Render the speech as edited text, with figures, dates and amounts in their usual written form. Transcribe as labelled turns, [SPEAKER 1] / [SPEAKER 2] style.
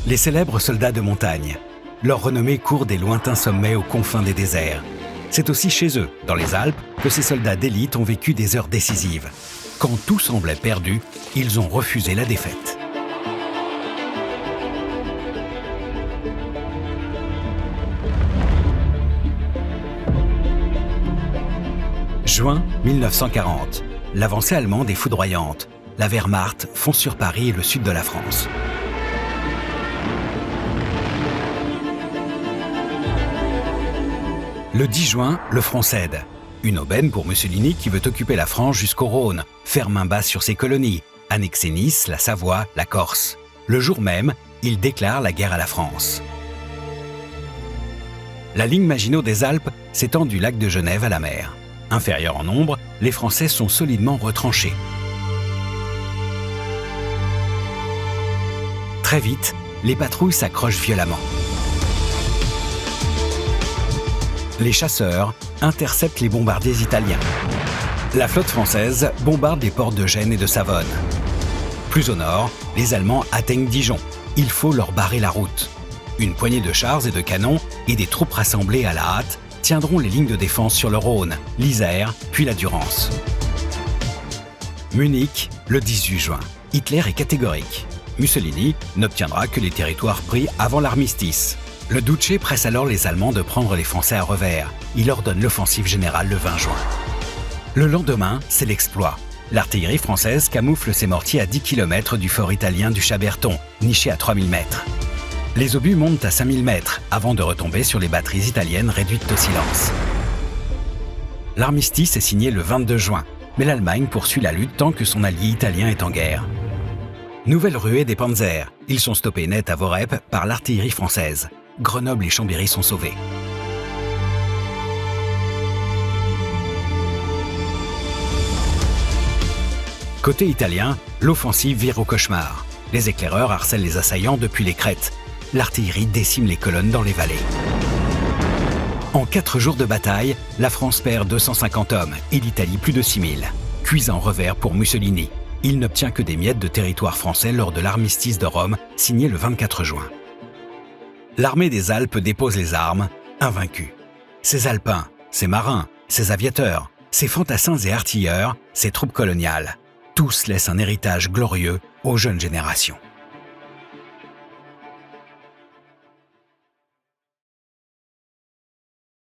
[SPEAKER 1] Les célèbres soldats de montagne. Leur renommée court des lointains sommets aux confins des déserts. C'est aussi chez eux, dans les Alpes, que ces soldats d'élite ont vécu des heures décisives. Quand tout semblait perdu, ils ont refusé la défaite. Juin 1940. L'avancée allemande est foudroyante. La Wehrmacht fonce sur Paris et le sud de la France. Le 10 juin, le front cède. Une aubaine pour Mussolini qui veut occuper la France jusqu'au Rhône, faire main basse sur ses colonies, annexer Nice, la Savoie, la Corse. Le jour même, il déclare la guerre à la France. La ligne Maginot des Alpes s'étend du lac de Genève à la mer. Inférieurs en nombre, les Français sont solidement retranchés. Très vite, les patrouilles s'accrochent violemment. Les chasseurs interceptent les bombardiers italiens. La flotte française bombarde les ports de Gênes et de Savone. Plus au nord, les Allemands atteignent Dijon. Il faut leur barrer la route. Une poignée de chars et de canons et des troupes rassemblées à la hâte tiendront les lignes de défense sur le Rhône, l'Isère, puis la Durance. Munich, le 18 juin. Hitler est catégorique. Mussolini n'obtiendra que les territoires pris avant l'armistice. Le Duce presse alors les Allemands de prendre les Français à revers. Il ordonne l'offensive générale le 20 juin. Le lendemain, c'est l'exploit. L'artillerie française camoufle ses mortiers à 10 km du fort italien du Chaberton, niché à 3000 mètres. Les obus montent à 5000 mètres avant de retomber sur les batteries italiennes réduites au silence. L'armistice est signé le 22 juin, mais l'Allemagne poursuit la lutte tant que son allié italien est en guerre. Nouvelle ruée des panzers. Ils sont stoppés net à Vorep par l'artillerie française. Grenoble et Chambéry sont sauvés. Côté italien, l'offensive vire au cauchemar. Les éclaireurs harcèlent les assaillants depuis les crêtes. L'artillerie décime les colonnes dans les vallées. En 4 jours de bataille, la France perd 250 hommes et l'Italie plus de 6000. Cuisant revers pour Mussolini. Il n'obtient que des miettes de territoire français lors de l'armistice de Rome, signé le 24 juin. L'armée des Alpes dépose les armes, invaincue. Ces Alpins, ces marins, ces aviateurs, ces fantassins et artilleurs, ces troupes coloniales, tous laissent un héritage glorieux aux jeunes générations.